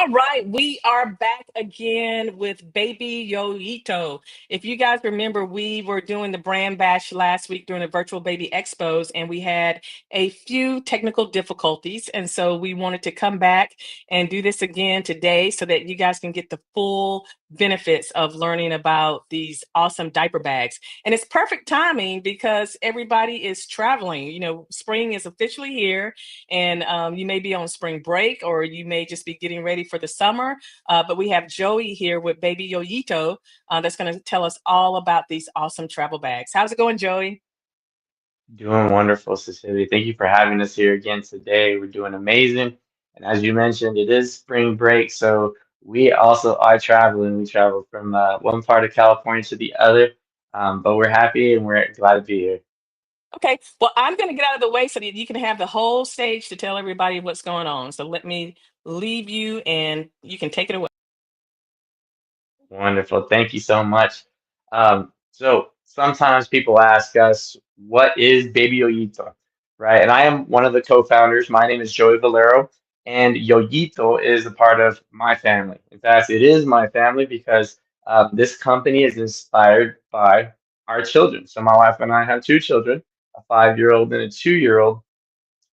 All right, we are back again with baby Yoyito. If you guys remember, we were doing the brand bash last week during the virtual baby expos, and we had a few technical difficulties. And so we wanted to come back and do this again today so that you guys can get the full benefits of learning about these awesome diaper bags. And it's perfect timing because everybody is traveling. Spring is officially here, and you may be on spring break or you may just be getting ready for the summer. But we have Joey here with baby Yoyito that's going to tell us all about these awesome travel bags. How's it going, Joey? Doing wonderful, Cecilia. Thank you for having us here again today. We're doing amazing. And as you mentioned, it is spring break, so we also are traveling. We travel from one part of California to the other, but we're happy and we're glad to be here. Okay, well, I'm going to get out of the way so that you can have the whole stage to tell everybody what's going on. So let me leave you and you can take it away. Wonderful. Thank you so much. So sometimes people ask us, what is Baby Yoyito? Right? And I am one of the co-founders. My name is Joey Valero, and Yoyito is a part of my family. In fact, it is my family because this company is inspired by our children. So my wife and I have two children, a 5-year-old and a 2-year-old,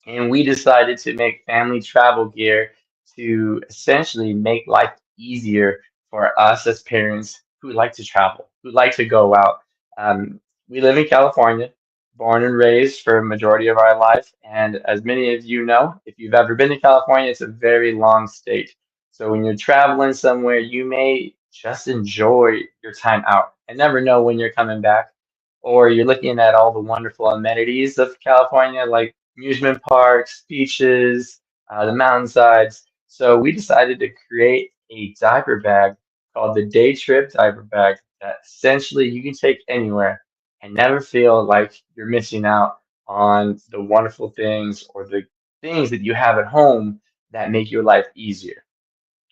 and we decided to make family travel gear to essentially make life easier for us as parents who like to travel, who like to go out. We live in California, born and raised for a majority of our life, and as many of you know, if you've ever been to California, it's a very long state. So when you're traveling somewhere, you may just enjoy your time out and never know when you're coming back, or you're looking at all the wonderful amenities of California, like amusement parks, beaches, the mountainsides. So we decided to create a diaper bag called the Day Trip Diaper Bag that essentially you can take anywhere and never feel like you're missing out on the wonderful things or the things that you have at home that make your life easier.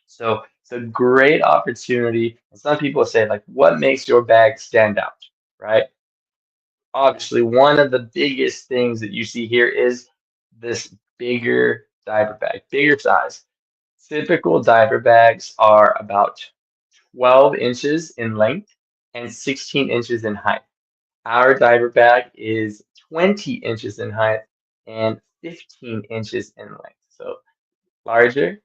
So it's a great opportunity. And some people say, like, what makes your bag stand out, right? Obviously, one of the biggest things that you see here is this bigger diaper bag, bigger size. Typical diaper bags are about 12 inches in length and 16 inches in height. Our diaper bag is 20 inches in height and 15 inches in length. So larger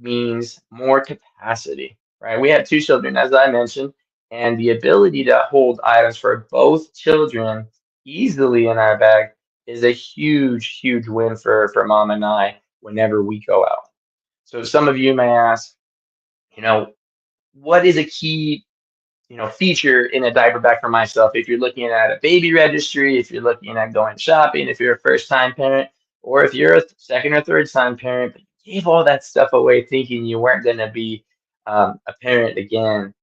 means more capacity, right? We have two children, as I mentioned, and the ability to hold items for both children easily in our bag is a huge, huge win for mom and I whenever we go out. So some of you may ask, you know, what is a key feature in a diaper bag for myself? If you're looking at a baby registry, if you're looking at going shopping, if you're a first time parent, or if you're a second or third time parent, but you gave all that stuff away thinking you weren't going to be a parent again,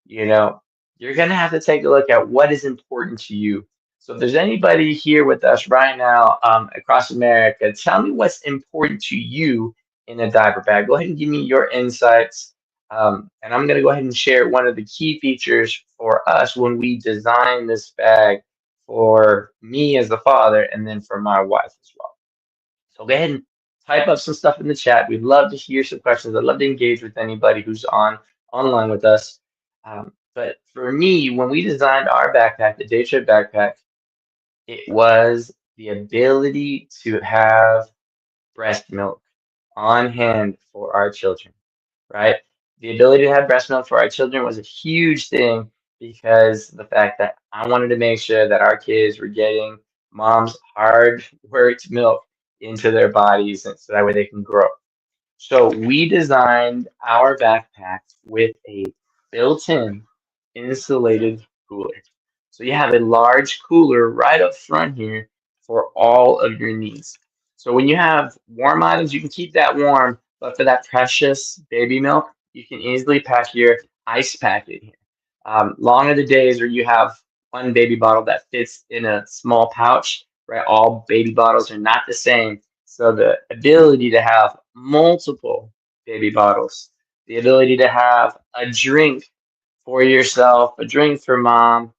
you know, you're going to have to take a look at what is important to you. So if there's anybody here with us right now across America, tell me what's important to you in a diaper bag. Go ahead and give me your insights, and I'm going to go ahead and share one of the key features for us when we design this bag for me as the father and then for my wife as well. So go ahead and type up some stuff in the chat. We'd love to hear some questions. I'd love to engage with anybody who's online with us. But for me, when we designed our backpack, the day trip backpack, it was the ability to have breast milk on hand for our children, right? The ability to have breast milk for our children was a huge thing because the fact that I wanted to make sure that our kids were getting mom's hard worked milk into their bodies and so that way they can grow. So we designed our backpack with a built-in insulated cooler. So you have a large cooler right up front here for all of your needs. So when you have warm items, you can keep that warm, but for that precious baby milk, you can easily pack your ice packet here. Long are the days where you have one baby bottle that fits in a small pouch, right? All baby bottles are not the same. So the ability to have multiple baby bottles, the ability to have a drink for yourself, a drink for mom,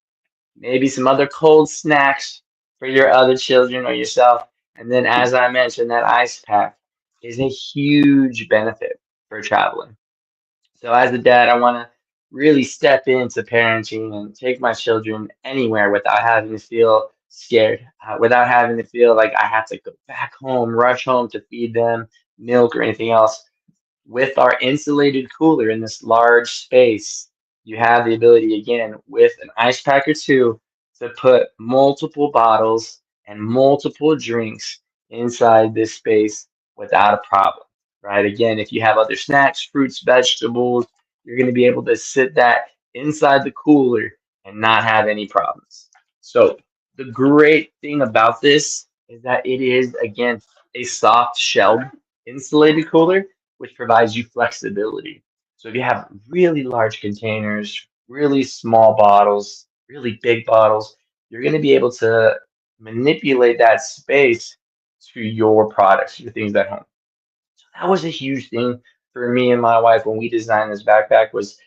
maybe some other cold snacks for your other children or yourself. And then, as I mentioned, that ice pack is a huge benefit for traveling. So as a dad, I want to really step into parenting and take my children anywhere without having to feel scared, without having to feel like I have to go back home, rush home to feed them milk or anything else. With our insulated cooler in this large space, you have the ability again with an ice pack or two to put multiple bottles and multiple drinks inside this space without a problem, right? Again, if you have other snacks, fruits, vegetables, you're going to be able to sit that inside the cooler and not have any problems. So, the great thing about this is that it is, again, a soft shelled insulated cooler which provides you flexibility. So if you have really large containers, really small bottles, really big bottles, you're going to be able to manipulate that space to your products, your things at home. So that was a huge thing for me and my wife when we designed this backpack was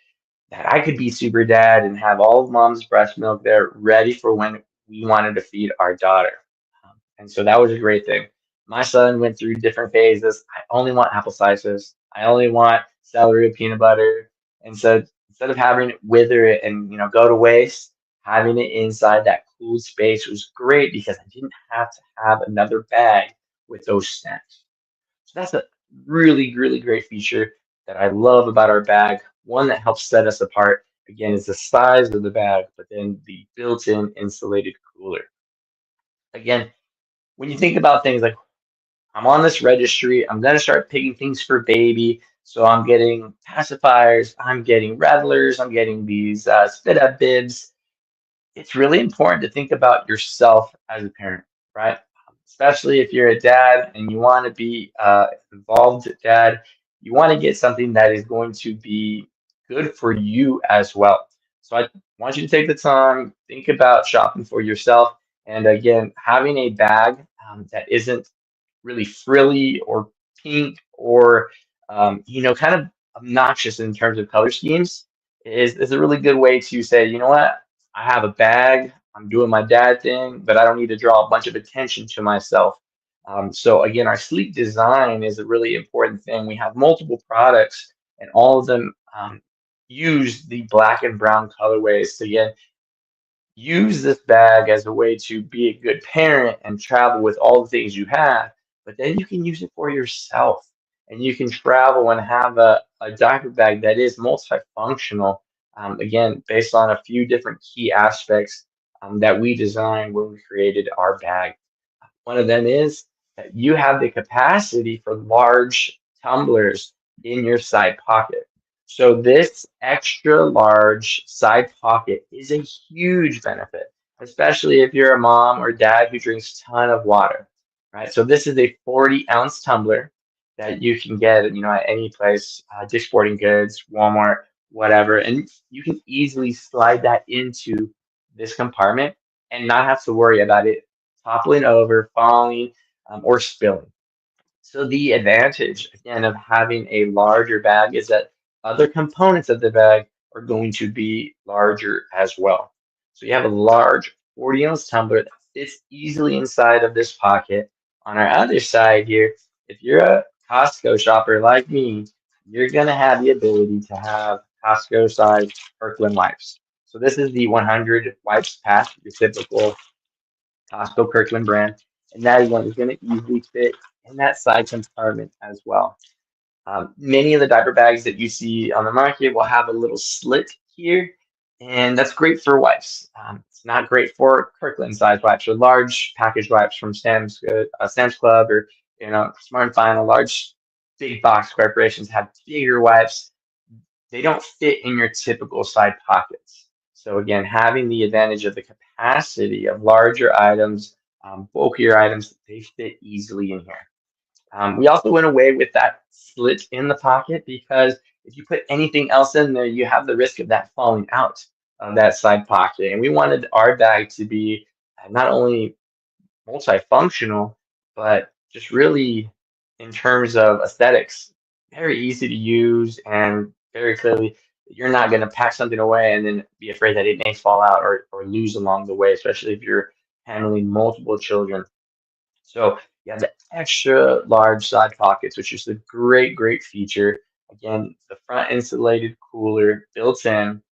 that I could be super dad and have all of mom's breast milk there ready for when we wanted to feed our daughter. And so that was a great thing. My son went through different phases. I only want apple slices. I only want celery with peanut butter. And so instead of having it wither it and go to waste, having it inside that cool space was great because I didn't have to have another bag with those snacks. So that's a really, really great feature that I love about our bag. One that helps set us apart, again, is the size of the bag, but then the built-in insulated cooler. Again, when you think about things like I'm on this registry, I'm gonna start picking things for baby. So I'm getting pacifiers, I'm getting revelers, I'm getting these spit up bibs. It's really important to think about yourself as a parent, right? Especially if you're a dad and you want to be involved dad, you want to get something that is going to be good for you as well. So I want you to take the time, think about shopping for yourself, and again, having a bag that isn't really frilly or pink or kind of obnoxious in terms of color schemes is a really good way to say, you know what, I have a bag, I'm doing my dad thing, but I don't need to draw a bunch of attention to myself. So again, our sleek design is a really important thing. We have multiple products, and all of them use the black and brown colorways to again use this bag as a way to be a good parent and travel with all the things you have, but then you can use it for yourself. And you can travel and have a diaper bag that is multifunctional, again, based on a few different key aspects that we designed when we created our bag. One of them is that you have the capacity for large tumblers in your side pocket. So this extra large side pocket is a huge benefit, especially if you're a mom or dad who drinks a ton of water, right? So this is a 40-ounce tumbler that you can get, at any place, Dick's Sporting Goods, Walmart, whatever, and you can easily slide that into this compartment and not have to worry about it toppling over, falling, or spilling. So the advantage again of having a larger bag is that other components of the bag are going to be larger as well. So you have a large 40-ounce tumbler that fits easily inside of this pocket. On our other side here, if you're a Costco shopper like me, you're gonna have the ability to have Costco size Kirkland wipes. So this is the 100 wipes pack, your typical Costco Kirkland brand, and that one is going to easily fit in that side compartment as well. Many of the diaper bags that you see on the market will have a little slit here, and that's great for wipes. It's not great for Kirkland size wipes or large package wipes from Sam's Club or Smart and Final. Large, big box corporations have bigger wipes. They don't fit in your typical side pockets. So again, having the advantage of the capacity of larger items, bulkier items, they fit easily in here. We also went away with that slit in the pocket because if you put anything else in there, you have the risk of that falling out of that side pocket. And we wanted our bag to be not only multifunctional, but just really in terms of aesthetics, very easy to use and very clearly you're not going to pack something away and then be afraid that it may fall out or lose along the way, especially if you're handling multiple children. So you have the extra large side pockets, which is a great, great feature. Again, the front insulated cooler built in,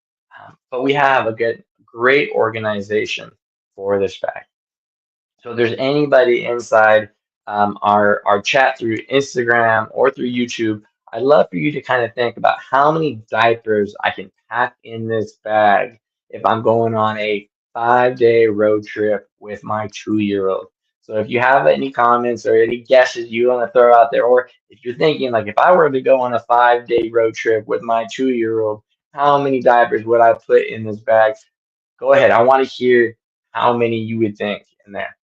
but we have a great organization for this bag. So if there's anybody inside our chat through Instagram or through YouTube, I'd love for you to kind of think about how many diapers I can pack in this bag if I'm going on a 5-day road trip with my 2-year-old. So if you have any comments or any guesses you want to throw out there, or if you're thinking like if I were to go on a 5-day road trip with my 2-year-old, how many diapers would I put in this bag? Go ahead. I want to hear how many you would think in there.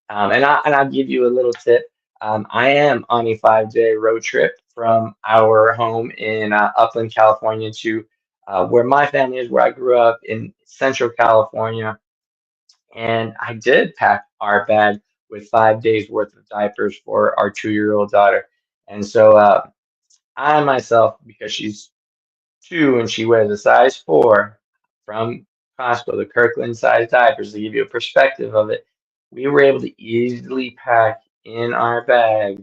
I'll give you a little tip. I am on a 5-day road trip from our home in Upland, California to where my family is, where I grew up in Central California. And I did pack our bag with 5 days worth of diapers for our 2-year-old daughter. And so I myself, because she's 2 and she wears a size 4 from Costco, the Kirkland size diapers, to give you a perspective of it, we were able to easily pack in our bag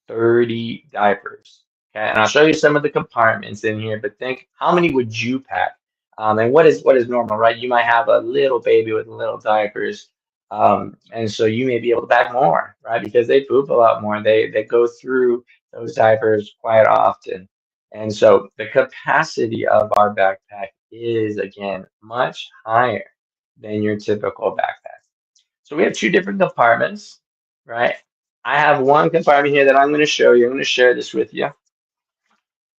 30 diapers. Okay, and I'll show you some of the compartments in here, but think how many would you pack? And what is normal, right? You might have a little baby with little diapers, and so you may be able to pack more, right? Because they poop a lot more. They go through those diapers quite often, and so the capacity of our backpack is again much higher than your typical backpack. So we have two different compartments, right? I have one compartment here that I'm going to show you. I'm going to share this with you.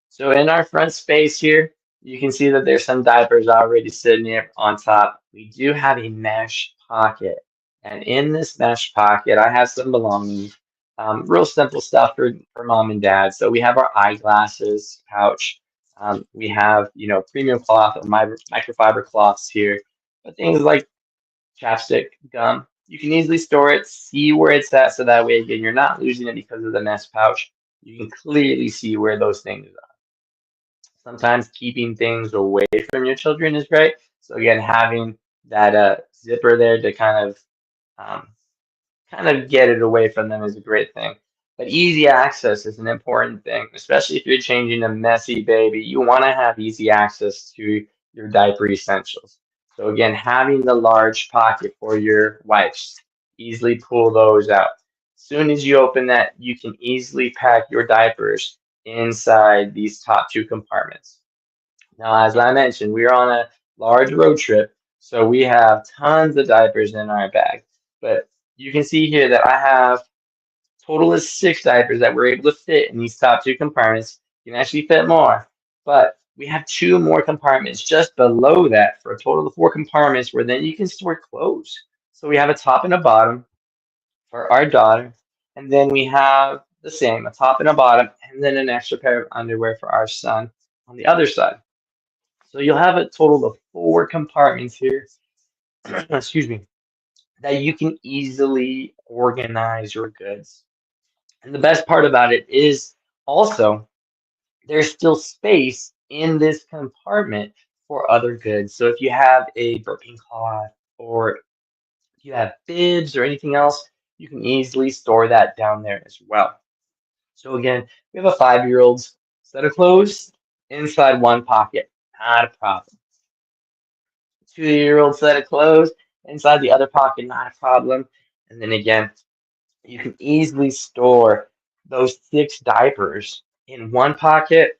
So in our front space here, you can see that there's some diapers already sitting here on top. We do have a mesh pocket. And in this mesh pocket, I have some belongings. Real simple stuff for mom and dad. So we have our eyeglasses pouch. We have, premium cloth or microfiber cloths here. But things like chapstick, gum. You can easily store it, see where it's at, so that way, again, you're not losing it because of the mesh pouch. You can clearly see where those things are. Sometimes keeping things away from your children is great. So again, having that zipper there to um, kind of get it away from them is a great thing. But easy access is an important thing, especially if you're changing a messy baby. You want to have easy access to your diaper essentials. So again, having the large pocket for your wipes, easily pull those out. As soon as you open that, you can easily pack your diapers inside these top two compartments. Now, as I mentioned, we are on a large road trip, so we have tons of diapers in our bag. But you can see here that I have total of 6 diapers that we're able to fit in these top two compartments. You can actually fit more, but we have two more compartments just below that for a total of 4 compartments where then you can store clothes. So we have a top and a bottom for our daughter, and then we have the same, a top and a bottom, and then an extra pair of underwear for our son on the other side. So you'll have a total of 4 compartments here, excuse me, that you can easily organize your goods. And the best part about it is also there's still space in this compartment for other goods. So if you have a burping cloth or if you have bibs or anything else, you can easily store that down there as well. So again, we have a 5-year-old's set of clothes inside one pocket, not a problem. 2-year-old set of clothes inside the other pocket, not a problem. And then again, you can easily store those 6 diapers in one pocket,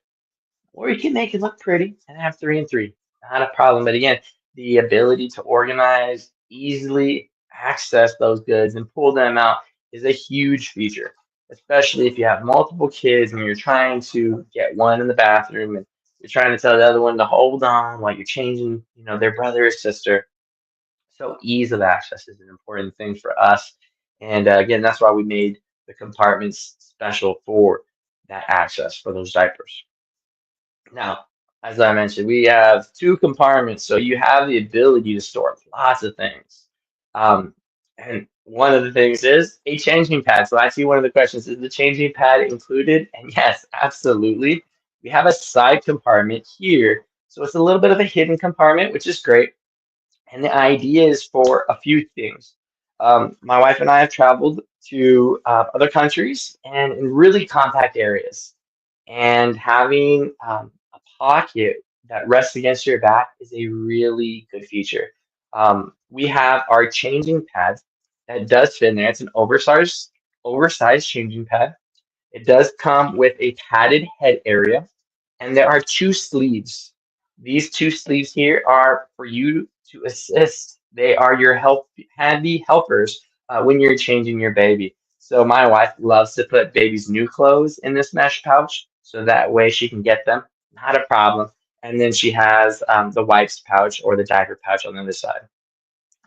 or you can make it look pretty and have 3 and 3. Not a problem. But again, the ability to organize, easily access those goods and pull them out is a huge feature, especially if you have multiple kids and you're trying to get one in the bathroom and you're trying to tell the other one to hold on while you're changing, their brother or sister. So ease of access is an important thing for us. And again, that's why we made the compartments special for that access for those diapers. Now, as I mentioned, we have 2 compartments, so you have the ability to store lots of things. Um, and one of the things is a changing pad. So I see one of the questions, is the changing pad included? And yes, absolutely. We have a side compartment here. So it's a little bit of a hidden compartment, which is great. And the idea is for a few things. My wife and I have traveled to other countries and in really compact areas. and having a pocket that rests against your back is a really good feature. We have our changing pad that does fit in there. It's an oversized changing pad. It does come with a padded head area, and there are two sleeves. These two sleeves here are for you to assist. They are your handy helpers when you're changing your baby. So my wife loves to put baby's new clothes in this mesh pouch, so that way she can get them, not a problem. And then she has the wipes pouch or the diaper pouch on the other side,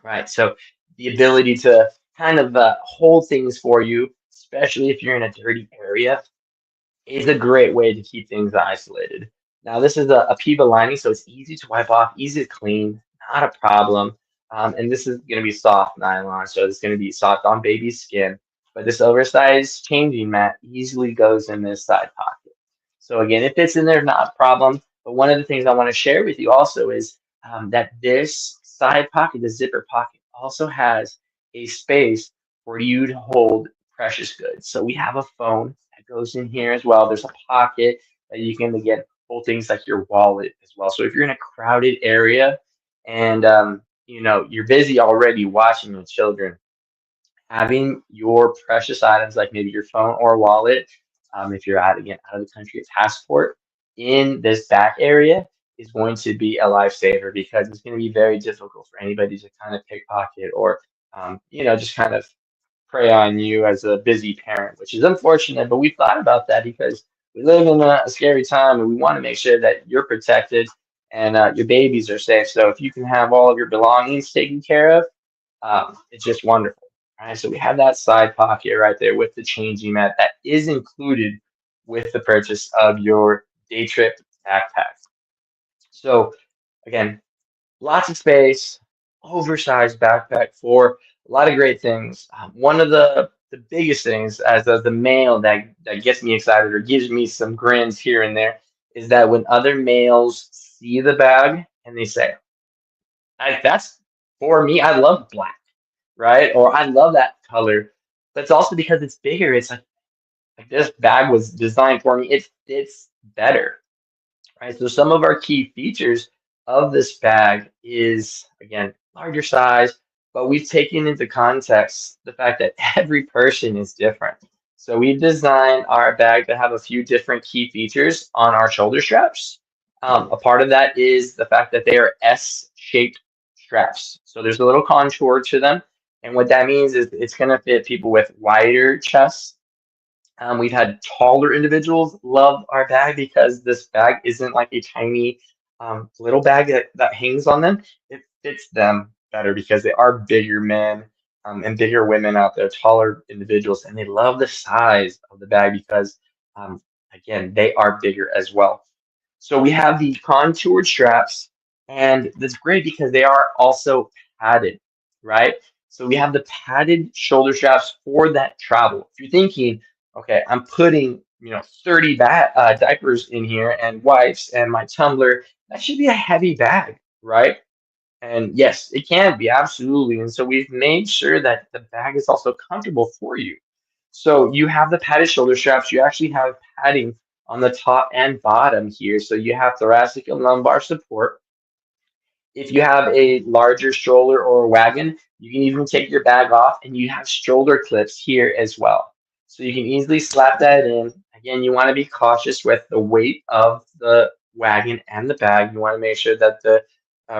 right? So the ability to kind of hold things for you, especially if you're in a dirty area, is a great way to keep things isolated. Now, this is a PIVA lining, so it's easy to wipe off, easy to clean, not a problem. And this is going to be soft nylon, so it's going to be soft on baby's skin. But this oversized changing mat easily goes in this side pocket. So again, it fits in there, not a problem. But one of the things I want to share with you also is that this side pocket, the zipper pocket, also has a space for you to hold precious goods. So we have a phone that goes in here as well. There's a pocket that you can again hold things like your wallet as well. So if you're in a crowded area and you're busy already watching your children, having your precious items like maybe your phone or wallet, if you're out of the country, a passport in this back area is going to be a lifesaver because it's going to be very difficult for anybody to kind of pickpocket or just kind of prey on you as a busy parent, which is unfortunate. But we thought about that because we live in a scary time and we want to make sure that you're protected and your babies are safe. So if you can have all of your belongings taken care of, it's just wonderful. All right, so we have that side pocket right there with the changing mat that is included with the purchase of your day trip backpack. So again, lots of space, oversized backpack for a lot of great things. One of the biggest things as the male that gets me excited or gives me some grins here and there is that when other males see the bag and they say, that's for me, I love black, right? Or I love that color. But it's also because it's bigger. It's like this bag was designed for me. It fits better, right? So some of our key features of this bag is again larger size, but we've taken into context the fact that every person is different. So we've designed our bag to have a few different key features on our shoulder straps. A part of that is the fact that they are S-shaped straps. So there's a little contour to them. And what that means is it's going to fit people with wider chests. We've had taller individuals love our bag because this bag isn't like a tiny little bag that hangs on them. It fits them better because they are bigger men and bigger women out there, taller individuals, and they love the size of the bag because, again, they are bigger as well. So we have the contoured straps, and that's great because they are also padded, right? So we have the padded shoulder straps for that travel. If you're thinking, okay, I'm putting 30 diapers in here and wipes and my tumbler, that should be a heavy bag, right? And yes, it can be absolutely. And so we've made sure that the bag is also comfortable for you. So you have the padded shoulder straps. You actually have padding on the top and bottom here. So you have thoracic and lumbar support. If you have a larger stroller or a wagon, you can even take your bag off and you have shoulder clips here as well. So you can easily slap that in. Again, you want to be cautious with the weight of the wagon and the bag. You want to make sure that the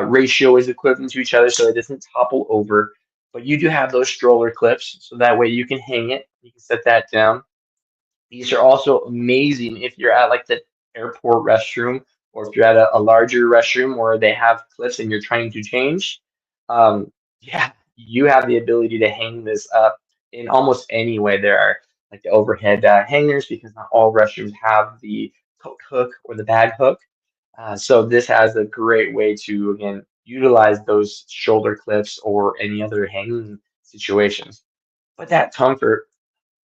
ratio is equivalent to each other so it doesn't topple over. But you do have those stroller clips, so that way you can hang it. You can set that down. These are also amazing if you're at like the airport restroom or if you're at a larger restroom where they have clips and you're trying to change. Yeah, you have the ability to hang this up in almost any way. There are like the overhead hangers because not all restrooms have the coat hook or the bag hook. So this has a great way to again utilize those shoulder clips or any other hanging situations. But that comfort,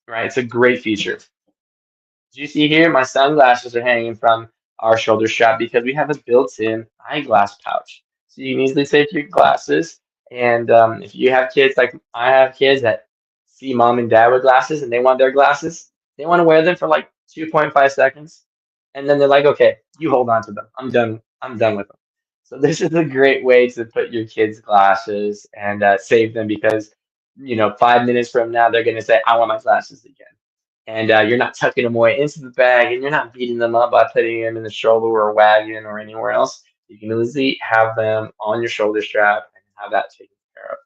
right? It's a great feature. As you see here, my sunglasses are hanging from our shoulder strap because we have a built-in eyeglass pouch. So you can easily take your glasses, and if you have kids like I have kids that see mom and dad with glasses and they want their glasses, they want to wear them for like 2.5 seconds. and then they're like, okay, you hold on to them. I'm done with them. So this is a great way to put your kids' glasses and save them because, 5 minutes from now they're gonna say, I want my glasses again. And you're not tucking them away into the bag, and you're not beating them up by putting them in the stroller or wagon or anywhere else. You can easily have them on your shoulder strap and have that taken care of.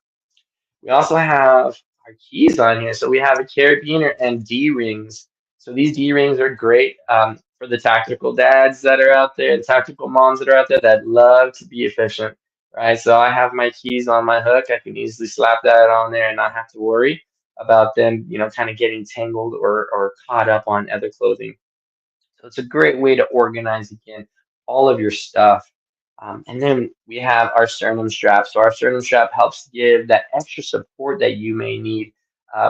We also have our keys on here. So we have a carabiner and D rings. So these D rings are great for the tactical dads that are out there, the tactical moms that are out there that love to be efficient, right? So I have my keys on my hook. I can easily slap that on there and not have to worry about them, kind of getting tangled or caught up on other clothing. So it's a great way to organize again all of your stuff. And then we have our sternum strap. So our sternum strap helps give that extra support that you may need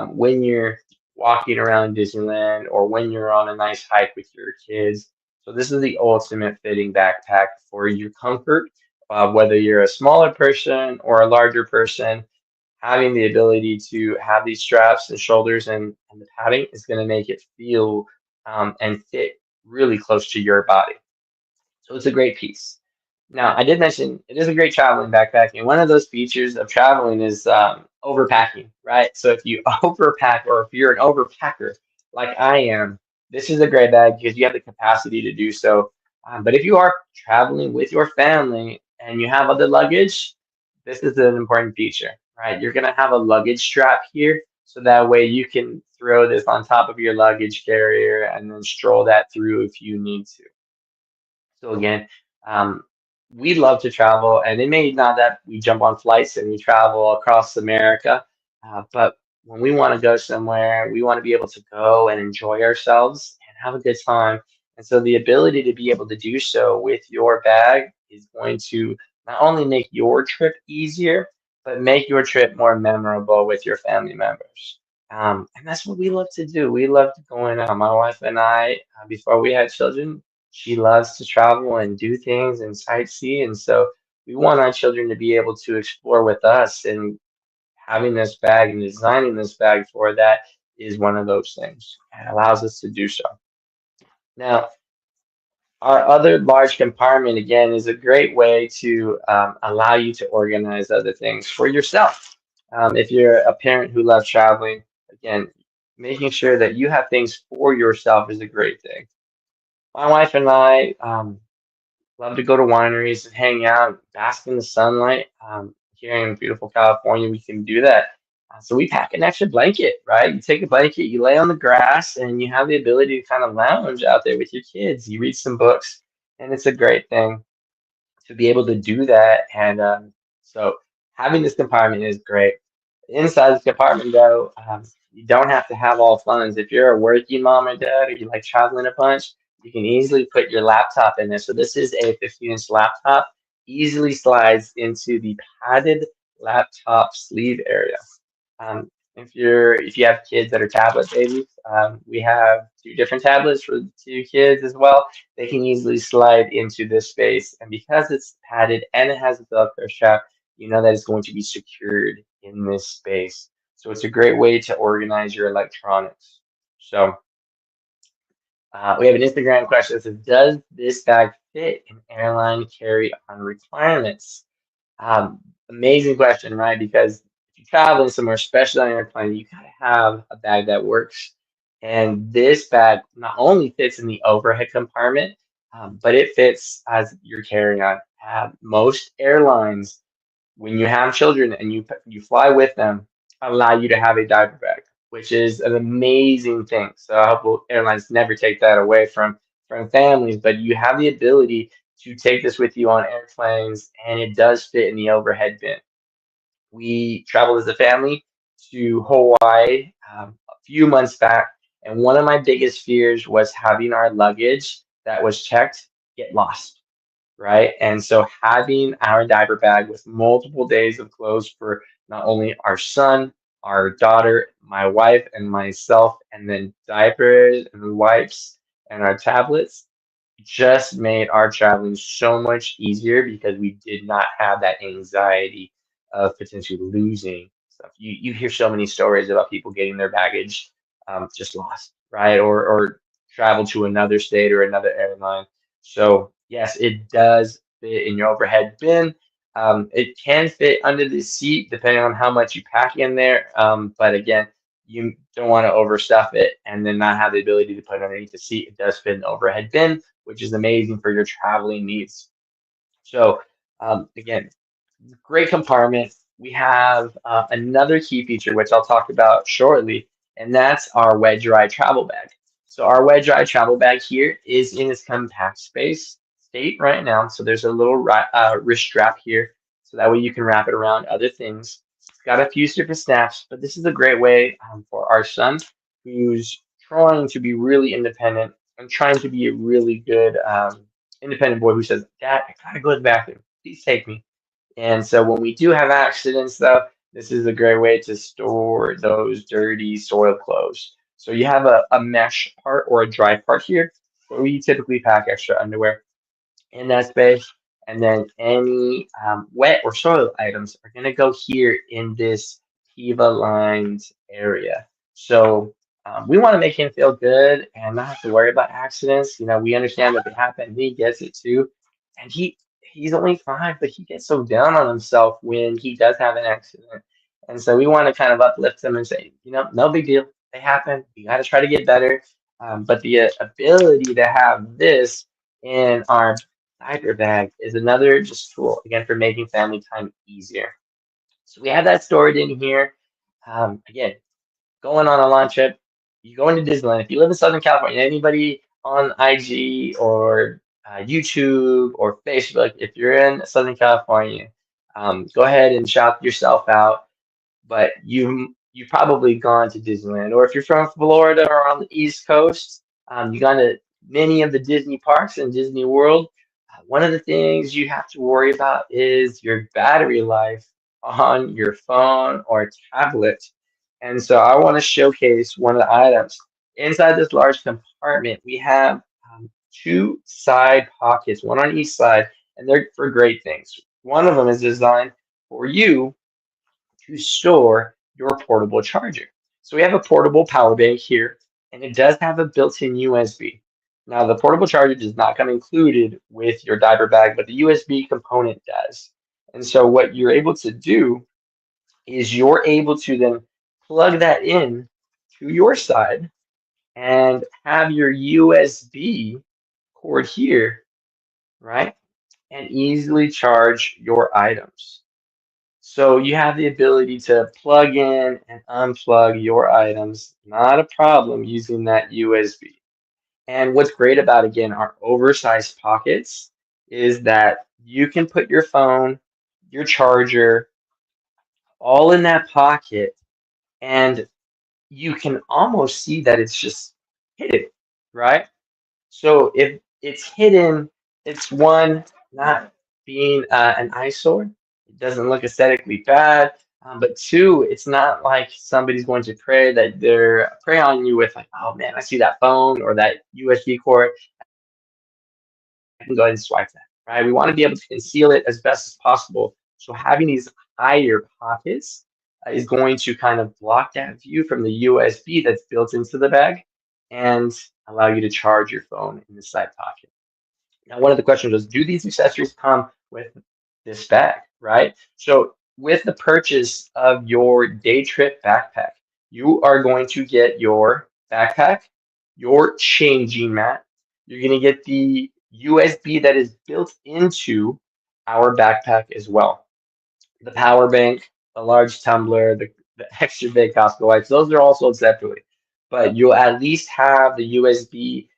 when you're walking around Disneyland or when you're on a nice hike with your kids. So this is the ultimate fitting backpack for your comfort, whether you're a smaller person or a larger person. Having the ability to have these straps and shoulders and the padding is going to make it feel and fit really close to your body. So it's a great piece. Now, I did mention it is a great traveling backpack, and one of those features of traveling is overpacking, right? So if you overpack, or if you're an overpacker like I am, this is a great bag because you have the capacity to do so. But if you are traveling with your family and you have other luggage, this is an important feature, right? You're gonna have a luggage strap here, so that way you can throw this on top of your luggage carrier and then stroll that through if you need to. So again, um, we love to travel, and it may not that we jump on flights and we travel across America, but when we want to go somewhere, we want to be able to go and enjoy ourselves and have a good time. And so the ability to be able to do so with your bag is going to not only make your trip easier, but make your trip more memorable with your family members. And that's what we love to do. We love going out. My wife and I, before we had children, she loves to travel and do things and sightsee. And so we want our children to be able to explore with us. And having this bag and designing this bag for that is one of those things. It allows us to do so. Now, our other large compartment, again, is a great way to allow you to organize other things for yourself. If you're a parent who loves traveling, again, making sure that you have things for yourself is a great thing. My wife and I, love to go to wineries and hang out, bask in the sunlight. Here in beautiful California, we can do that. So we pack an extra blanket, right? You take a blanket, you lay on the grass, and you have the ability to kind of lounge out there with your kids. You read some books, and it's a great thing to be able to do that. And so having this compartment is great. Inside this compartment, though, you don't have to have all funds. If you're a working mom or dad, or you like traveling a bunch, you can easily put your laptop in there. So this is a 15-inch laptop, easily slides into the padded laptop sleeve area. If you have kids that are tablet babies, we have two different tablets for the two kids as well. They can easily slide into this space, and because it's padded and it has a Velcro strap, you know that it's going to be secured in this space. So it's a great way to organize your electronics. So we have an Instagram question that says, "Does this bag fit an airline carry-on requirements?" Um, Amazing question, right? Because if you're traveling somewhere, especially on an airplane, you gotta have a bag that works. And this bag not only fits in the overhead compartment, but it fits as you're carrying on. Most airlines, when you have children and you fly with them, allow you to have a diaper bag, which is an amazing thing. So I hope airlines never take that away from families, but you have the ability to take this with you on airplanes, and it does fit in the overhead bin. We traveled as a family to Hawaii a few months back, and one of my biggest fears was having our luggage that was checked get lost, right? And so having our diaper bag with multiple days of clothes for not only our son, our daughter, my wife, and myself, and then diapers and wipes and our tablets just made our traveling so much easier because we did not have that anxiety of potentially losing stuff. You hear so many stories about people getting their baggage just lost, right? Or travel to another state or another airline. So yes, it does fit in your overhead bin. It can fit under the seat depending on how much you pack in there. But again, you don't want to overstuff it and then not have the ability to put it underneath the seat. It does fit an overhead bin, which is amazing for your traveling needs. So again, great compartment. We have another key feature, which I'll talk about shortly, and that's our wet dry travel bag. So our wet dry travel bag here is in its compact space state right now. So there's a little wrist strap here, so that way you can wrap it around other things. It's got a few different snaps, but this is a great way for our son who's trying to be really independent and trying to be a really good independent boy who says, "Dad, I gotta go to the bathroom. Please take me." And so when we do have accidents, though, this is a great way to store those dirty soiled clothes. So you have a mesh part or a dry part here, where we typically pack extra underwear in that space. And then any wet or soil items are going to go here in this Kiva lined area. So we want to make him feel good and not have to worry about accidents. You know, we understand that they happen. He gets it too. And he's only 5, but he gets so down on himself when he does have an accident. And so we want to kind of uplift him and say, you know, no big deal. They happen. You got to try to get better. But the ability to have this in our diaper bag is another just tool, again, for making family time easier. So we have that stored in here. Again, going on a long trip, you go into Disneyland. If you live in Southern California, anybody on IG or YouTube or Facebook, if you're in Southern California, go ahead and shout yourself out, but you've probably gone to Disneyland, or if you're from Florida or on the East Coast, you gone to many of the Disney parks and Disney World. One of the things you have to worry about is your battery life on your phone or tablet. And so I want to showcase one of the items. Inside this large compartment, we have two side pockets, one on each side, and they're for great things. One of them is designed for you to store your portable charger. So we have a portable power bank here, and it does have a built-in USB. Now, the portable charger does not come included with your diaper bag, but the USB component does. And so what you're able to do is you're able to then plug that in to your side and have your USB cord here, right? And easily charge your items. So you have the ability to plug in and unplug your items, not a problem using that USB. And what's great about, again, our oversized pockets is that you can put your phone, your charger, all in that pocket, and you can almost see that it's just hidden, right? So if it's hidden, it's one, not being an eyesore. It doesn't look aesthetically bad. But two, it's not like somebody's going to prey on you with like, oh man, I see that phone or that USB cord. I can go ahead and swipe that, right? We want to be able to conceal it as best as possible. So having these higher pockets is going to kind of block that view from the USB that's built into the bag and allow you to charge your phone in the side pocket. Now, one of the questions was, do these accessories come with this bag, right? So with the purchase of your day trip backpack, you are going to get your backpack, your changing mat. You're going to get the USB that is built into our backpack as well, the power bank, the large tumbler, the extra big Costco wipes. Those are all sold separately, but you'll at least have the USB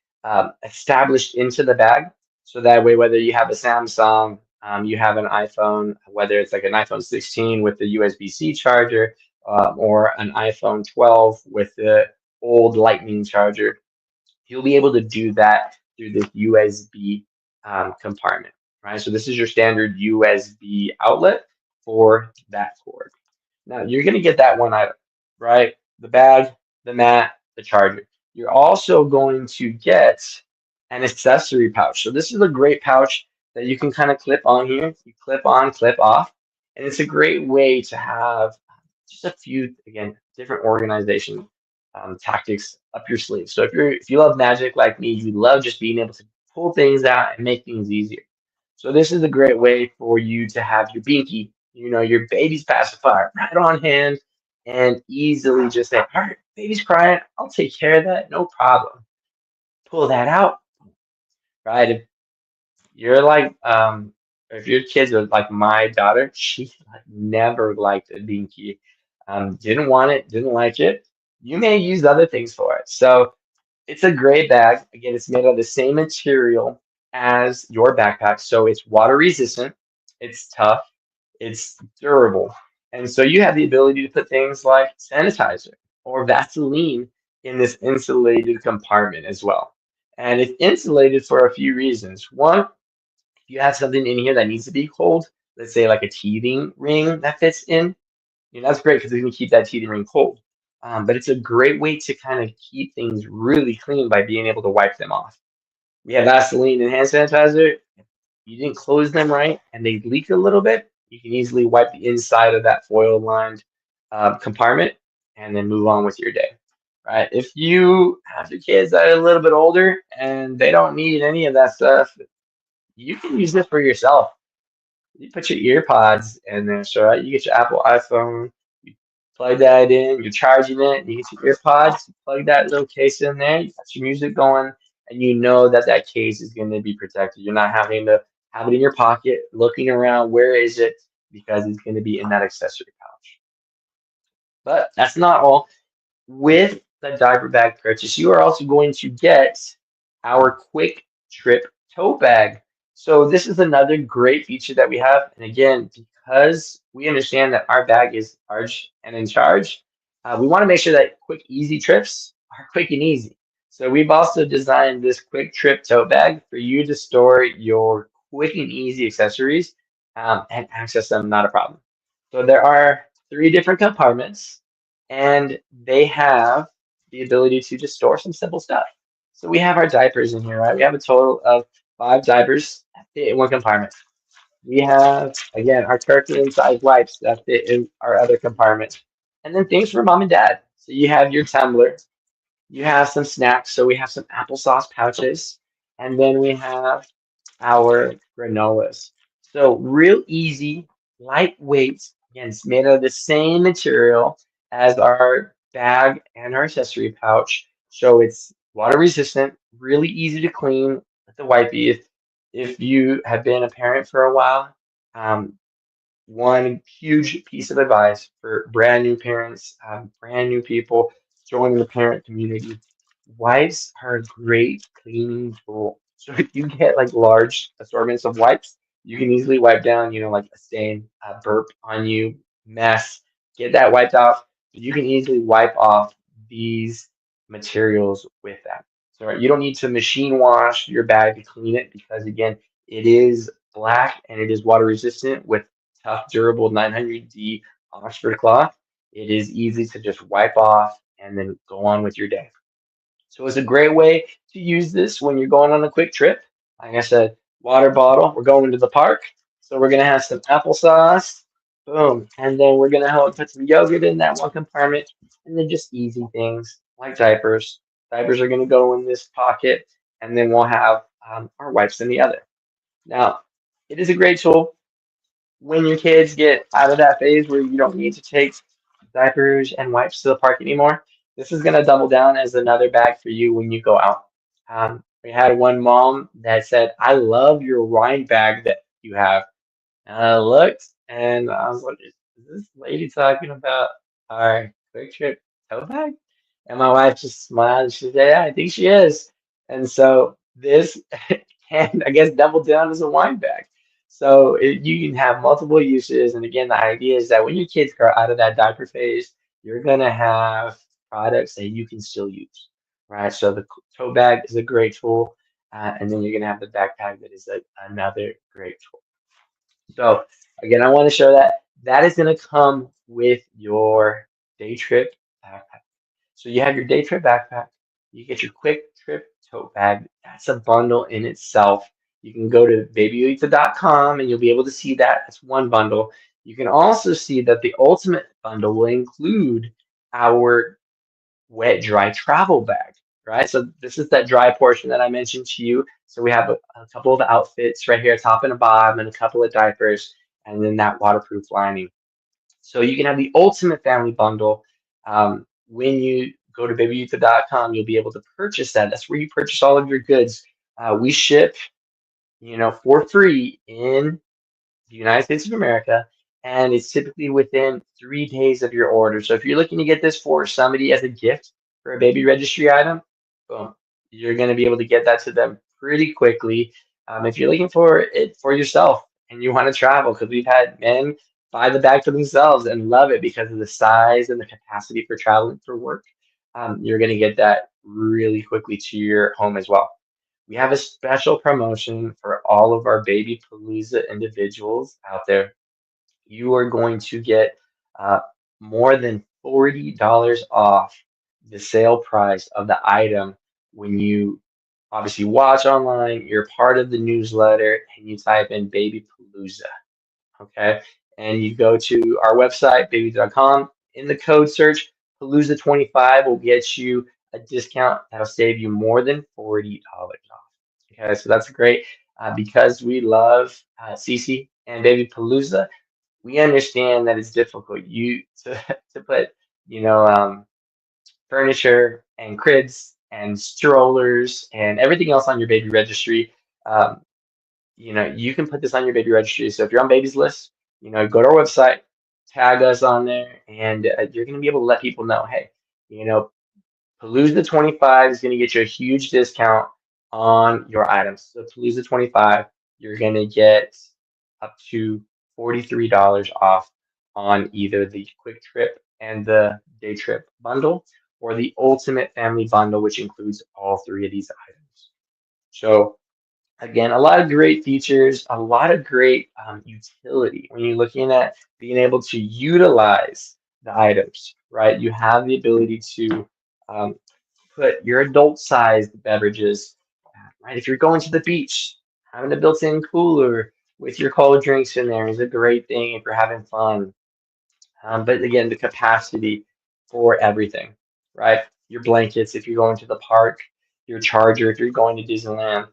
established into the bag. So that way, whether you have a Samsung, you have an iPhone, whether it's like an iPhone 16 with the USB-C charger, or an iPhone 12 with the old Lightning charger, you'll be able to do that through this USB compartment, right? So this is your standard USB outlet for that cord. Now you're going to get that one item, right? The bag, the mat, the charger. You're also going to get an accessory pouch. So this is a great pouch that you can kind of clip on here. You clip on, clip off, and it's a great way to have just a few, again, different organization. tactics up your sleeve. So if you love magic like me, you love just being able to pull things out and make things easier. So this is a great way for you to have your binky, your baby's pacifier right on hand and easily just say, all right, baby's crying, I'll take care of that, no problem. Pull that out, right? You're like, if your kids are like my daughter, she like never liked a binky, didn't want it, didn't like it. You may use other things for it. So it's a gray bag. Again, it's made of the same material as your backpack. So it's water resistant, it's tough, it's durable. And so you have the ability to put things like sanitizer or Vaseline in this insulated compartment as well. And it's insulated for a few reasons. One, if you have something in here that needs to be cold, let's say like a teething ring that fits in, that's great because you can keep that teething ring cold. But it's a great way to kind of keep things really clean by being able to wipe them off. We have Vaseline and hand sanitizer. If you didn't close them right and they leak a little bit, you can easily wipe the inside of that foil lined compartment and then move on with your day. Right? If you have your kids that are a little bit older and they don't need any of that stuff, you can use this for yourself. You put your ear pods in there, so right, you get your Apple iPhone, you plug that in, you're charging it, you get your ear pods, you plug that little case in there, you got your music going, and you know that that case is going to be protected. You're not having to have it in your pocket, looking around, where is it? Because it's going to be in that accessory pouch. But that's not all. With the diaper bag purchase, you are also going to get our quick trip tote bag. So this is another great feature that we have. And again, because we understand that our bag is large and in charge, we want to make sure that quick, easy trips are quick and easy. So we've also designed this quick trip tote bag for you to store your quick and easy accessories and access them, not a problem. So there are three different compartments and they have the ability to just store some simple stuff. So we have our diapers in here, right? We have a total of 5 diapers that fit in one compartment. We have, again, our Kirkland size wipes that fit in our other compartment. And then things for mom and dad. So you have your tumbler, you have some snacks. So we have some applesauce pouches, and then we have our granolas. So real easy, lightweight. Again, it's made of the same material as our bag and our accessory pouch. So it's water resistant, really easy to clean with the wipey. If you have been a parent for a while, um, one huge piece of advice for brand new parents, brand new people joining the parent community. Wipes are a great cleaning tool. So if you get like large assortments of wipes, you can easily wipe down, like a stain, a burp on you, mess, get that wiped off. You can easily wipe off these materials with that. So right, you don't need to machine wash your bag to clean it because again, it is black and it is water resistant with tough, durable 900D Oxford cloth. It is easy to just wipe off and then go on with your day. So it's a great way to use this when you're going on a quick trip. Like I said, water bottle. We're going to the park, so we're gonna have some applesauce. Boom, and then we're gonna help put some yogurt in that one compartment, and then just easy things like diapers. Diapers are gonna go in this pocket, and then we'll have our wipes in the other. Now, it is a great tool when your kids get out of that phase where you don't need to take diapers and wipes to the park anymore, this is going to double down as another bag for you when you go out. We had one mom that said, I love your wine bag that you have. And I looked and I was like, is this lady talking about our quick trip tote bag? And my wife just smiled and she said, yeah, I think she is. And so this can, I guess, double down as a wine bag. So you can have multiple uses. And again, the idea is that when your kids grow out of that diaper phase, you're going to have products that you can still use, right? So the tote bag is a great tool. And then you're going to have the backpack that is another great tool. So again, I want to show that that is going to come with your day trip backpack. So you have your day trip backpack, you get your quick trip tote bag. That's a bundle in itself. You can go to babyyoyito.com and you'll be able to see that. That's one bundle. You can also see that the ultimate bundle will include our wet dry travel bag, right? So this is that dry portion that I mentioned to you. So we have a couple of outfits right here, top and a bottom, and a couple of diapers, and then that waterproof lining. So you can have the ultimate family bundle. When you go to babyutha.com, you'll be able to purchase that. That's where you purchase all of your goods. We ship, for free in the United States of America, and it's typically within 3 days of your order. So if you're looking to get this for somebody as a gift for a baby registry item, boom, you're going to be able to get that to them pretty quickly. If you're looking for it for yourself and you want to travel, because we've had men buy the bag for themselves and love it because of the size and the capacity for traveling for work, you're going to get that really quickly to your home as well. We have a special promotion for all of our Baby Palooza individuals out there. You are going to get uh, more than $40 off the sale price of the item when you obviously watch online, you're part of the newsletter, and you type in Baby Palooza. Okay. And you go to our website, baby.com. In the code search, Palooza25 will get you a discount that'll save you more than $40 off. Okay, so that's great because we love Cece and Baby Palooza. We understand that it's difficult to put, you know, um, furniture and cribs and strollers and everything else on your baby registry. Um, you can put this on your baby registry. So if you're on baby's list, go to our website, tag us on there, and you're going to be able to let people know, hey, you know, Palooza 25 is going to get you a huge discount on your items. So Palooza 25, you're going to get up to $43 off on either the quick trip and the day trip bundle or the ultimate family bundle, which includes all three of these items. So again, a lot of great features, a lot of great utility when you're looking at being able to utilize the items, right? You have the ability to um, put your adult sized beverages, right? If you're going to the beach, having a built-in cooler with your cold drinks in there is a great thing if you're having fun. But again, the capacity for everything, right? Your blankets if you're going to the park, your charger if you're going to Disneyland,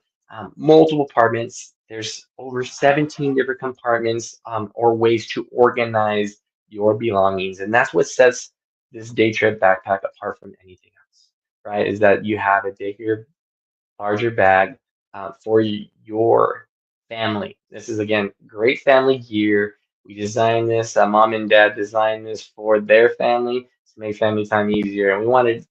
multiple compartments. There's over 17 different compartments or ways to organize your belongings. And that's what sets this day trip backpack apart from anything else, right? Is that you have a bigger, larger bag for your family. This is again great family gear. We designed this, mom and dad designed this for their family to make family time easier. And we wanted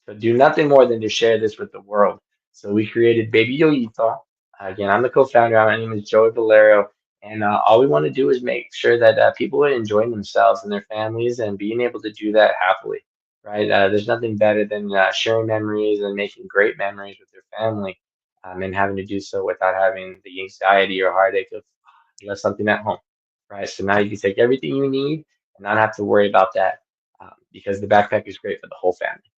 to do nothing more than to share this with the world. So we created Baby Yoyito. Again, I'm the co-founder. My name is Joey Valero. And all we want to do is make sure that people are enjoying themselves and their families and being able to do that happily, right? There's nothing better than sharing memories and making great memories with your family and having to do so without having the anxiety or heartache of left something at home, right? So now you can take everything you need and not have to worry about that because the backpack is great for the whole family.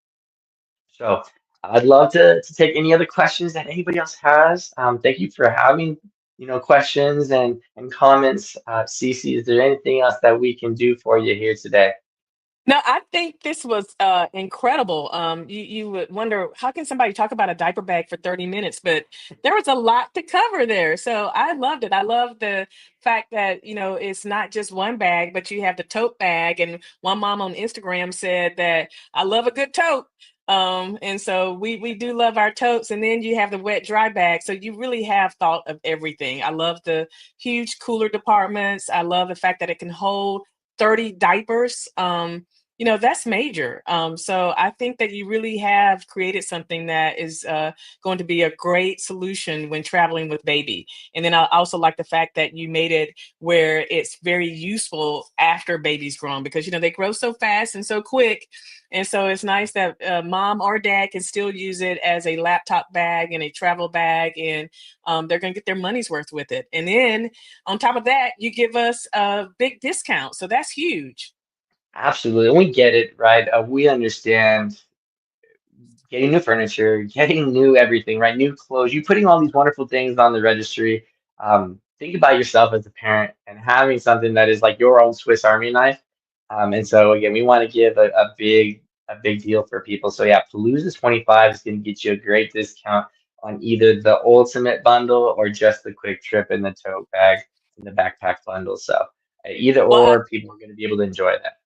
So I'd love to take any other questions that anybody else has. Thank you for having, questions and comments. Cece, is there anything else that we can do for you here today? No, I think this was incredible. You would wonder how can somebody talk about a diaper bag for 30 minutes, but there was a lot to cover there. So I loved it. I love the fact that it's not just one bag, but you have the tote bag. And one mom on Instagram said that I love a good tote. And so we do love our totes. And then you have the wet dry bag. So you really have thought of everything. I love the huge cooler departments. I love the fact that it can hold 30 diapers. That's major. So I think that you really have created something that is going to be a great solution when traveling with baby. And then I also like the fact that you made it where it's very useful after baby's grown because, they grow so fast and so quick. And so it's nice that mom or dad can still use it as a laptop bag and a travel bag, and they're going to get their money's worth with it. And then on top of that, you give us a big discount. So that's huge. Absolutely. And we get it, right? We understand getting new furniture, getting new everything, right? New clothes, you putting all these wonderful things on the registry. Think about yourself as a parent and having something that is like your own Swiss Army knife. And so again, we want to give a big a big deal for people. So yeah, Palooza 25 is going to get you a great discount on either the ultimate bundle or just the quick trip and the tote bag and the backpack bundle. So either Well, or, people are going to be able to enjoy that.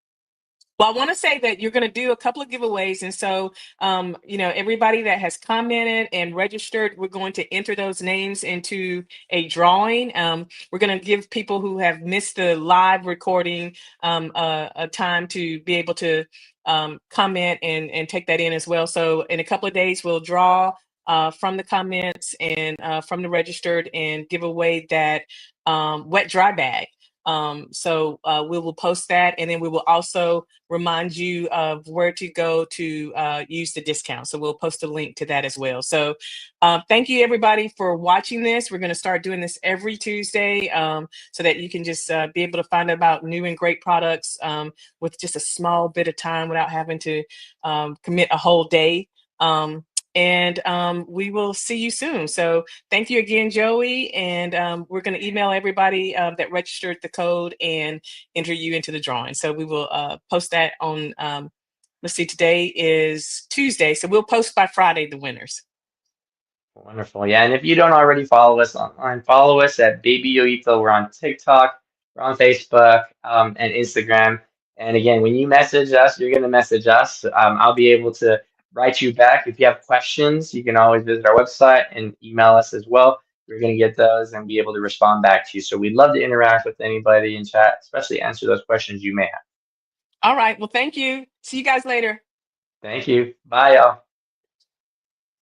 Well, I want to say that you're going to do a couple of giveaways. And so, everybody that has commented and registered, we're going to enter those names into a drawing. We're going to give people who have missed the live recording a time to be able to comment and take that in as well. So, in a couple of days, we'll draw from the comments and from the registered and give away that wet dry bag. We will post that, and then we will also remind you of where to go to use the discount. So we'll post a link to that as well. So thank you everybody for watching this. We're going to start doing this every Tuesday so that you can just be able to find out about new and great products with just a small bit of time without having to commit a whole day. We will see you soon. So thank you again, Joey. And we're going to email everybody that registered the code and enter you into the drawing. So we will post that on, let's see, today is Tuesday. So we'll post by Friday the winners. Wonderful. Yeah. And if you don't already follow us online, follow us at Baby Yoyito. We're on TikTok, we're on Facebook, and Instagram. And again, when you message us, you're going to message us. I'll be able to write you back. If you have questions, you can always visit our website and email us as well. We're going to get those and be able to respond back to you. So we'd love to interact with anybody in chat, especially answer those questions you may have. All right. Well, thank you. See you guys later. Thank you. Bye, y'all.